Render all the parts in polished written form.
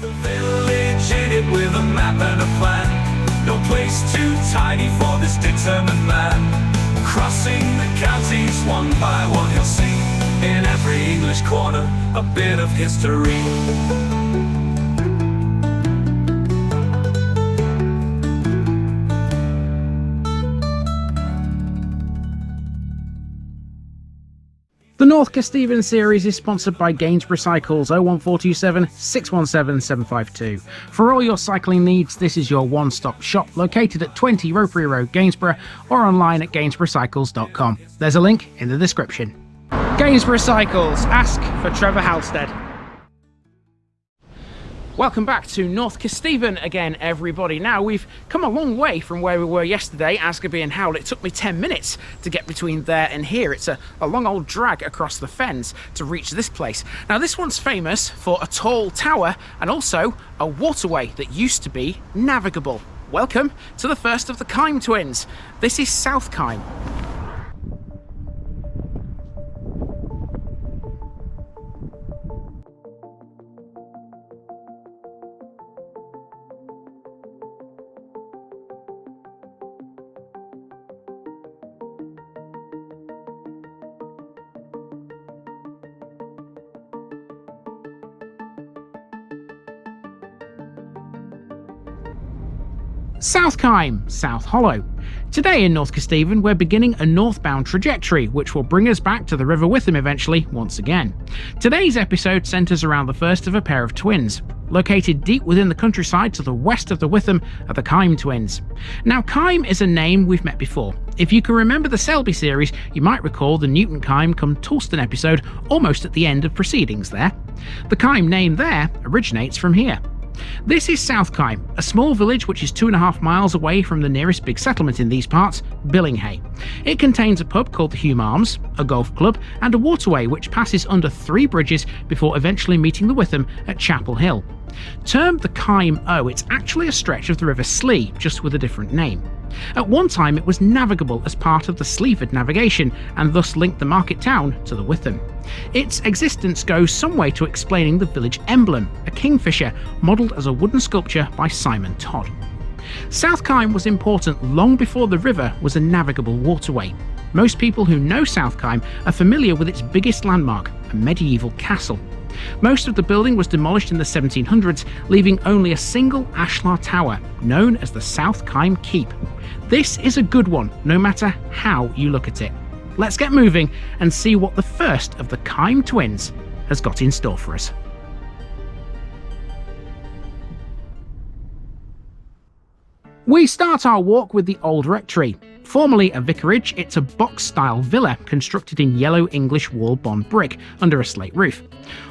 The village in it with a map and a plan. No place too tiny for this determined man. Crossing the counties one by one, he'll see in every English corner a bit of history. The North Kesteven series is sponsored by Gainsborough Cycles 01427 617 752. For all your cycling needs, this is your one-stop shop located at 20 Rectory Road, Gainsborough, or online at gainsboroughcycles.com. There's a link in the description. Gainsborough Cycles, ask for Trevor Halstead. Welcome back to North Kesteven again, everybody. Now, we've come a long way from where we were yesterday, Asgarby and Howell. It took me 10 minutes to get between there and here. It's a long old drag across the Fens to reach this place. Now, this one's famous for a tall tower and also a waterway that used to be navigable. Welcome to the first of the Kyme twins. This is South Kyme. South Kyme, South Hollow. Today in North Kesteven we're beginning a northbound trajectory which will bring us back to the River Witham eventually once again. Today's episode centres around the first of a pair of twins. Located deep within the countryside to the west of the Witham are the Kyme twins. Now, Kyme is a name we've met before. If you can remember the Selby series, you might recall the Newton Kyme cum Toulston episode almost at the end of proceedings there. The Kyme name there originates from here. This is South Kyme, a small village which is 2.5 miles away from the nearest big settlement in these parts, Billinghay. It contains a pub called the Hume Arms, a golf club, and a waterway which passes under 3 bridges before eventually meeting the Witham at Chapel Hill. Termed the Kyme O, it's actually a stretch of the River Slee, just with a different name. At one time it was navigable as part of the Sleaford navigation and thus linked the market town to the Witham. Its existence goes some way to explaining the village emblem, a kingfisher modelled as a wooden sculpture by Simon Todd. South Kyme was important long before the river was a navigable waterway. Most people who know South Kyme are familiar with its biggest landmark, a medieval castle. Most of the building was demolished in the 1700s, leaving only a single ashlar tower, known as the South Kyme Keep. This is a good one, no matter how you look at it. Let's get moving and see what the first of the Kyme twins has got in store for us. We start our walk with the Old Rectory. Formerly a vicarage, it's a box-style villa constructed in yellow English wall bond brick under a slate roof.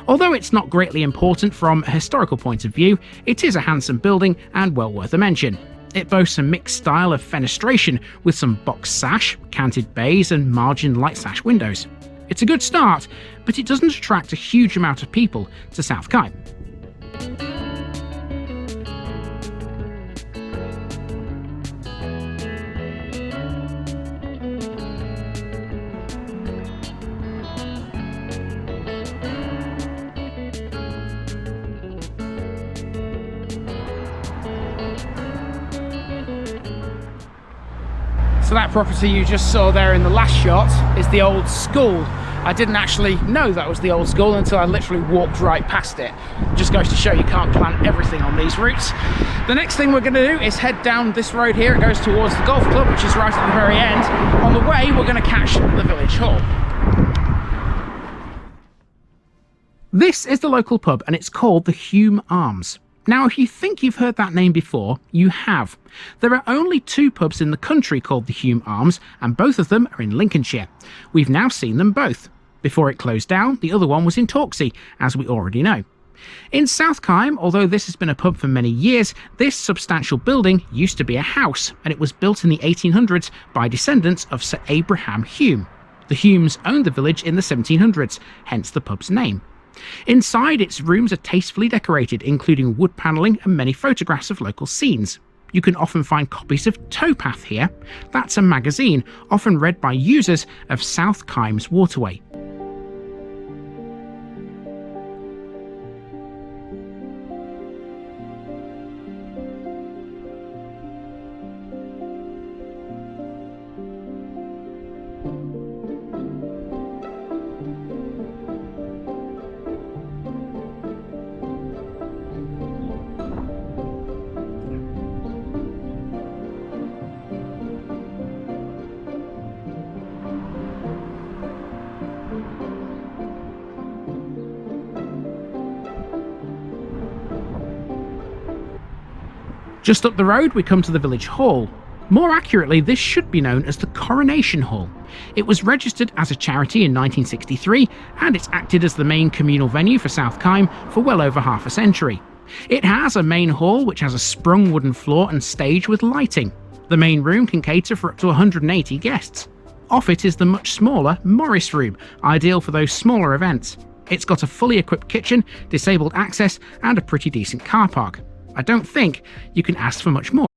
Although it's not greatly important from a historical point of view, it is a handsome building and well worth a mention. It boasts a mixed style of fenestration with some box sash, canted bays and margin light sash windows. It's a good start, but it doesn't attract a huge amount of people to South Kyme. So that property you just saw there in the last shot is the old school. I didn't actually know that was the old school until I literally walked right past it. Just goes to show you can't plan everything on these routes. The next thing we're going to do is head down this road here. It goes towards the golf club, which is right at the very end. On the way, we're going to catch the village hall. This is the local pub and it's called the Hume Arms. Now, if you think you've heard that name before, you have. There are only 2 pubs in the country called the Hume Arms, and both of them are in Lincolnshire. We've now seen them both. Before it closed down, the other one was in Torksey, as we already know. In South Kyme, although this has been a pub for many years, this substantial building used to be a house, and it was built in the 1800s by descendants of Sir Abraham Hume. The Humes owned the village in the 1700s, hence the pub's name. Inside, its rooms are tastefully decorated, including wood panelling and many photographs of local scenes. You can often find copies of Towpath here. That's a magazine, often read by users of South Kyme's waterway. Just up the road we come to the village hall. More accurately, this should be known as the Coronation Hall. It was registered as a charity in 1963, and it's acted as the main communal venue for South Kyme for well over half a century. It has a main hall which has a sprung wooden floor and stage with lighting. The main room can cater for up to 180 guests. Off it is the much smaller Morris Room, ideal for those smaller events. It's got a fully equipped kitchen, disabled access, and a pretty decent car park. I don't think you can ask for much more.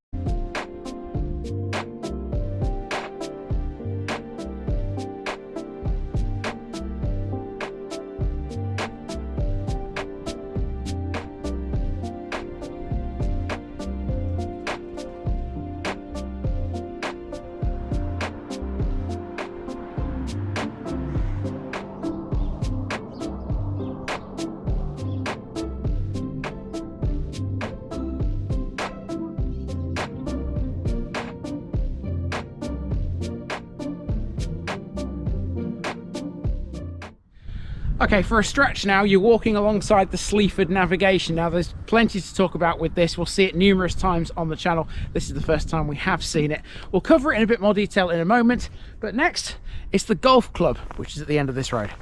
Okay, for a stretch now, you're walking alongside the Sleaford navigation. Now, there's plenty to talk about with this. We'll see it numerous times on the channel. This is the first time we have seen it. We'll cover it in a bit more detail in a moment. But next, it's the golf club, which is at the end of this road.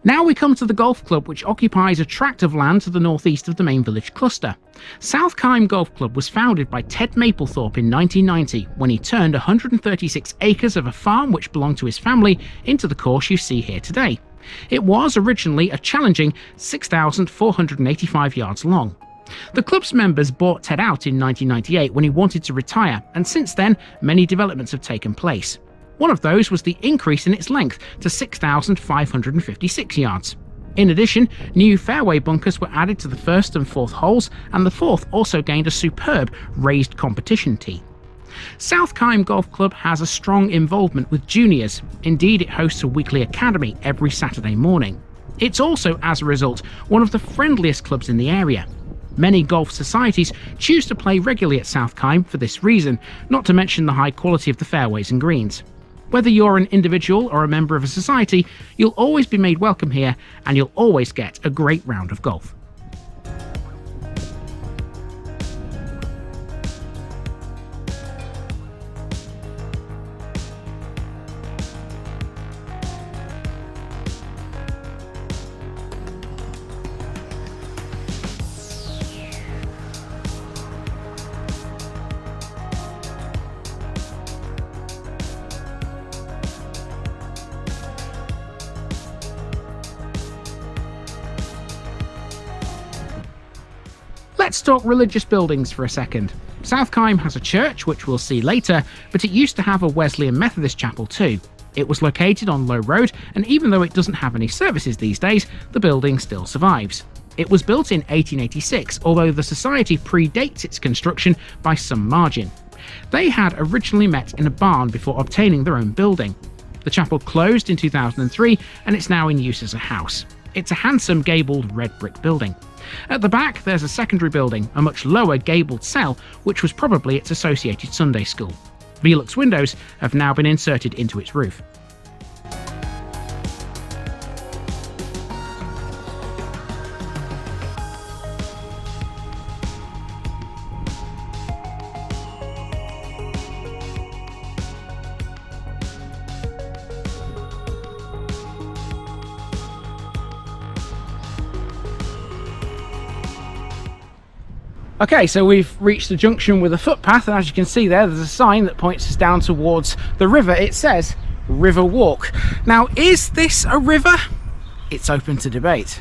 Now we come to the golf club, which occupies a tract of land to the northeast of the main village cluster. South Kyme Golf Club was founded by Ted Maplethorpe in 1990 when he turned 136 acres of a farm which belonged to his family into the course you see here today. It was originally a challenging 6,485 yards long. The club's members bought Ted out in 1998 when he wanted to retire, and since then many developments have taken place. One of those was the increase in its length to 6,556 yards. In addition, new fairway bunkers were added to the first and fourth holes, and the fourth also gained a superb raised competition tee. South Kyme Golf Club has a strong involvement with juniors. Indeed, it hosts a weekly academy every Saturday morning. It's also, as a result, one of the friendliest clubs in the area. Many golf societies choose to play regularly at South Kyme for this reason, not to mention the high quality of the fairways and greens. Whether you're an individual or a member of a society, you'll always be made welcome here, and you'll always get a great round of golf. Let's talk religious buildings for a second. South Kyme has a church, which we'll see later, but it used to have a Wesleyan Methodist chapel too. It was located on Low Road, and even though it doesn't have any services these days, the building still survives. It was built in 1886, although the society predates its construction by some margin. They had originally met in a barn before obtaining their own building. The chapel closed in 2003, and it's now in use as a house. It's a handsome gabled red brick building. At the back, there's a secondary building, a much lower gabled cell, which was probably its associated Sunday school. Velux windows have now been inserted into its roof. Okay, so we've reached the junction with a footpath, and as you can see there's a sign that points us down towards the river. It says River Walk. Now, is this a river? It's open to debate.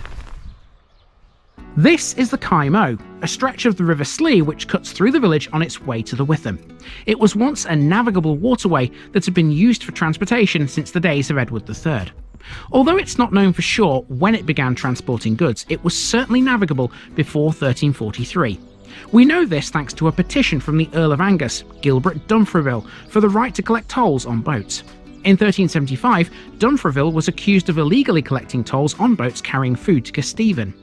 This is the Kyme, a stretch of the River Slee which cuts through the village on its way to the Witham. It was once a navigable waterway that had been used for transportation since the days of Edward III. Although it's not known for sure when it began transporting goods, it was certainly navigable before 1343. We know this thanks to a petition from the Earl of Angus, Gilbert Dumfrieville, for the right to collect tolls on boats. In 1375, Dumfrieville was accused of illegally collecting tolls on boats carrying food to Kesteven.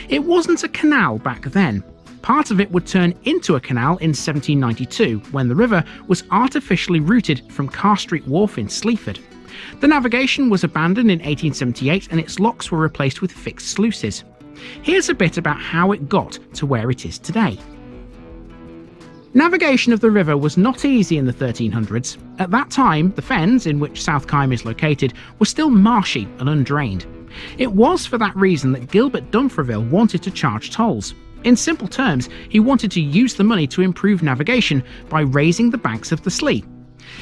It wasn't a canal back then. Part of it would turn into a canal in 1792, when the river was artificially routed from Carr Street Wharf in Sleaford. The navigation was abandoned in 1878 and its locks were replaced with fixed sluices. Here's a bit about how it got to where it is today. Navigation of the river was not easy in the 1300s. At that time, the Fens, in which South Kyme is located, were still marshy and undrained. It was for that reason that Gilbert Dumfreville wanted to charge tolls. In simple terms, he wanted to use the money to improve navigation by raising the banks of the Slee.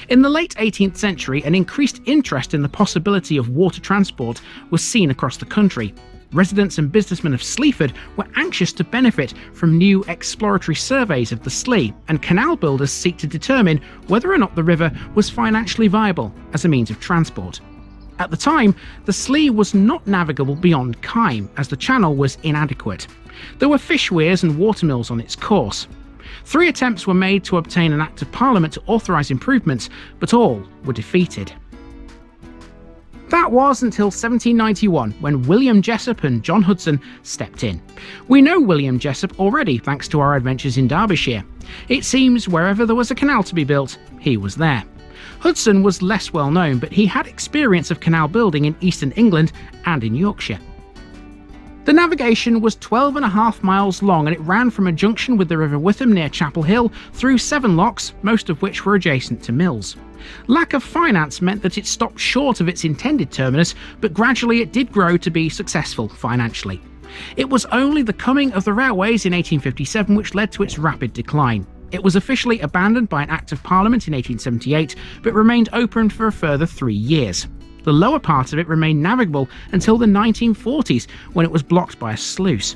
In the late 18th century, an increased interest in the possibility of water transport was seen across the country. Residents and businessmen of Sleaford were anxious to benefit from new exploratory surveys of the Slee, and canal builders seek to determine whether or not the river was financially viable as a means of transport. At the time, the Slee was not navigable beyond Kyme, as the channel was inadequate. There were fish weirs and watermills on its course. 3 attempts were made to obtain an Act of Parliament to authorise improvements, but all were defeated. That was until 1791, when William Jessup and John Hudson stepped in. We know William Jessup already thanks to our adventures in Derbyshire. It seems wherever there was a canal to be built, he was there. Hudson was less well known, but he had experience of canal building in eastern England and in Yorkshire. The navigation was 12.5 miles long, and it ran from a junction with the River Witham near Chapel Hill through 7 locks, most of which were adjacent to mills. Lack of finance meant that it stopped short of its intended terminus, but gradually it did grow to be successful financially. It was only the coming of the railways in 1857 which led to its rapid decline. It was officially abandoned by an Act of Parliament in 1878, but remained open for a further 3 years. The lower part of it remained navigable until the 1940s, when it was blocked by a sluice.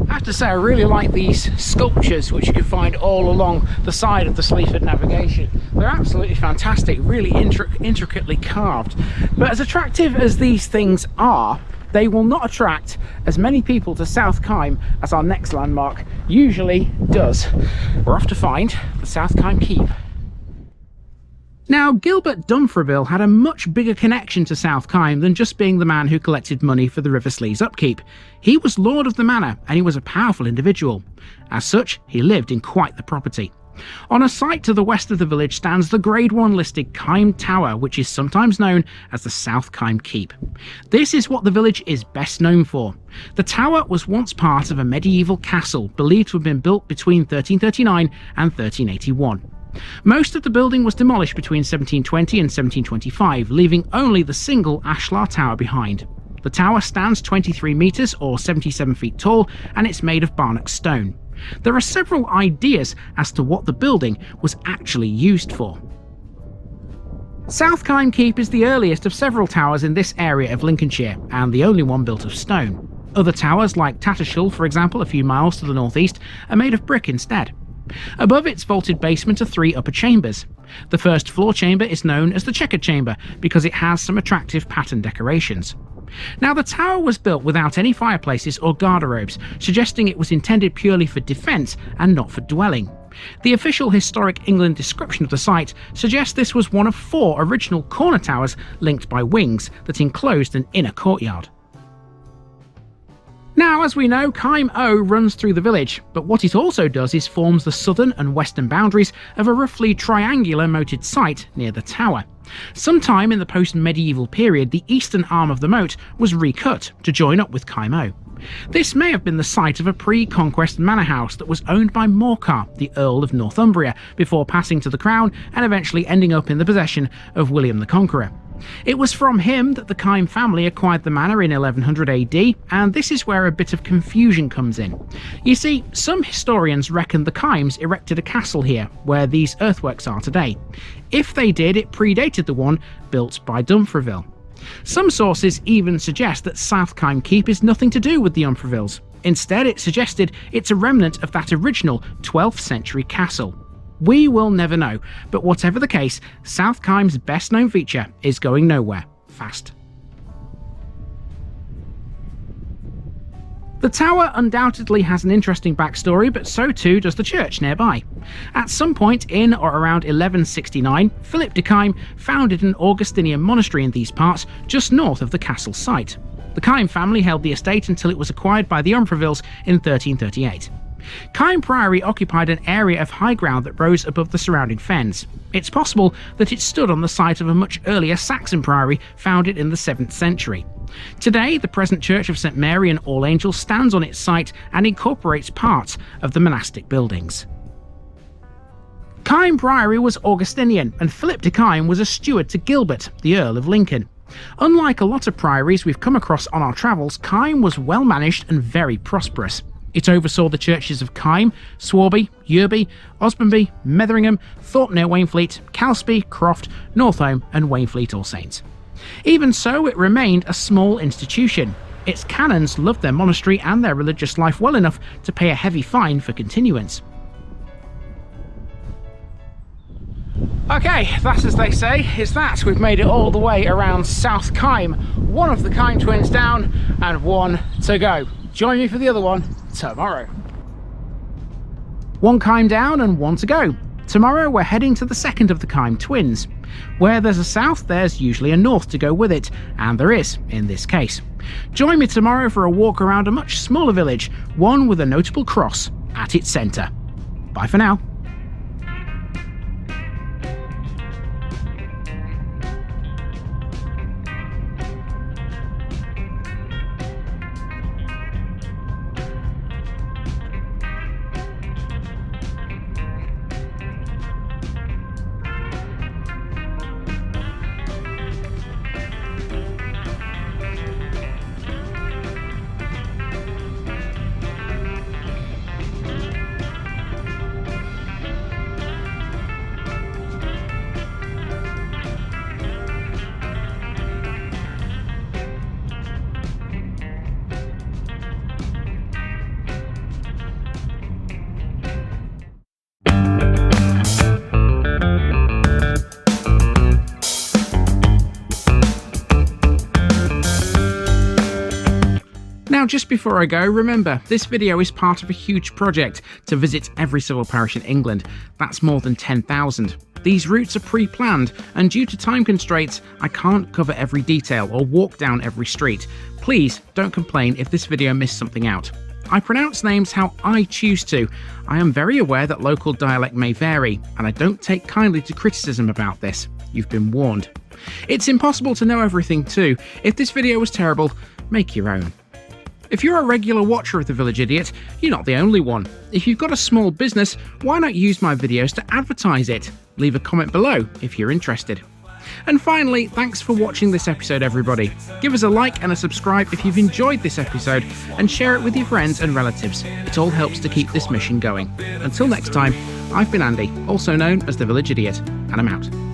I have to say, I really like these sculptures which you can find all along the side of the Sleaford navigation. They're absolutely fantastic, really intricately carved. But as attractive as these things are, they will not attract as many people to South Kyme as our next landmark usually does. We're off to find the South Kyme Keep. Now, Gilbert Dumfreville had a much bigger connection to South Kyme than just being the man who collected money for the River Slee's upkeep. He was lord of the manor, and he was a powerful individual. As such, he lived in quite the property. On a site to the west of the village stands the Grade 1 listed Kyme Tower, which is sometimes known as the South Kyme Keep. This is what the village is best known for. The tower was once part of a medieval castle, believed to have been built between 1339 and 1381. Most of the building was demolished between 1720 and 1725, leaving only the single ashlar tower behind. The tower stands 23 metres or 77 feet tall, and it's made of Barnock stone. There are several ideas as to what the building was actually used for. South Kyme Keep is the earliest of several towers in this area of Lincolnshire, and the only one built of stone. Other towers, like Tattershall for example, a few miles to the northeast, are made of brick instead. Above its vaulted basement are 3 upper chambers. The first floor chamber is known as the Checkered Chamber because it has some attractive pattern decorations. Now, the tower was built without any fireplaces or garderobes, suggesting it was intended purely for defence and not for dwelling. The official Historic England description of the site suggests this was one of 4 original corner towers linked by wings that enclosed an inner courtyard. Now, as we know, Kyme O runs through the village, but what it also does is forms the southern and western boundaries of a roughly triangular moated site near the tower. Sometime in the post-medieval period, the eastern arm of the moat was recut to join up with Kyme O. This may have been the site of a pre-conquest manor house that was owned by Morcar, the Earl of Northumbria, before passing to the crown and eventually ending up in the possession of William the Conqueror. It was from him that the Kyme family acquired the manor in 1100 AD, and this is where a bit of confusion comes in. You see, some historians reckon the Kymes erected a castle here, where these earthworks are today. If they did, it predated the one built by Dumfreville. Some sources even suggest that South Kyme Keep is nothing to do with the Dumfrevilles. Instead, it's suggested it's a remnant of that original 12th century castle. We will never know, but whatever the case, South Kyme's best known feature is going nowhere fast. The tower undoubtedly has an interesting backstory, but so too does the church nearby. At some point in or around 1169, Philip de Kyme founded an Augustinian monastery in these parts, just north of the castle site. The Kyme family held the estate until it was acquired by the Dumfrevilles in 1338. Kyme Priory occupied an area of high ground that rose above the surrounding fens. It's possible that it stood on the site of a much earlier Saxon priory founded in the 7th century. Today, the present Church of St Mary and All Angels stands on its site and incorporates parts of the monastic buildings. Kyme Priory was Augustinian, and Philip de Kyme was a steward to Gilbert, the Earl of Lincoln. Unlike a lot of priories we've come across on our travels, Kyme was well managed and very prosperous. It oversaw the churches of Kyme, Swarby, Yerby, Osmonby, Metheringham, Thorpe near Wainfleet, Calsby, Croft, Northholme and Wainfleet All Saints. Even so, it remained a small institution. Its canons loved their monastery and their religious life well enough to pay a heavy fine for continuance. Okay, that, as they say, is that. We've made it all the way around South Kyme. One of the Kyme twins down and one to go. Join me for the other one tomorrow. One Kyme down and one to go. Tomorrow we're heading to the second of the Kyme twins. Where there's a south, there's usually a north to go with it, and there is in this case. Join me tomorrow for a walk around a much smaller village, one with a notable cross at its centre. Bye for now. Now, just before I go, remember, this video is part of a huge project to visit every civil parish in England. That's more than 10,000. These routes are pre-planned, and due to time constraints, I can't cover every detail or walk down every street. Please don't complain if this video missed something out. I pronounce names how I choose to. I am very aware that local dialect may vary, and I don't take kindly to criticism about this. You've been warned. It's impossible to know everything too. If this video was terrible, make your own. If you're a regular watcher of The Village Idiot, you're not the only one. If you've got a small business, why not use my videos to advertise it? Leave a comment below if you're interested. And finally, thanks for watching this episode, everybody. Give us a like and a subscribe if you've enjoyed this episode, and share it with your friends and relatives. It all helps to keep this mission going. Until next time, I've been Andy, also known as The Village Idiot, and I'm out.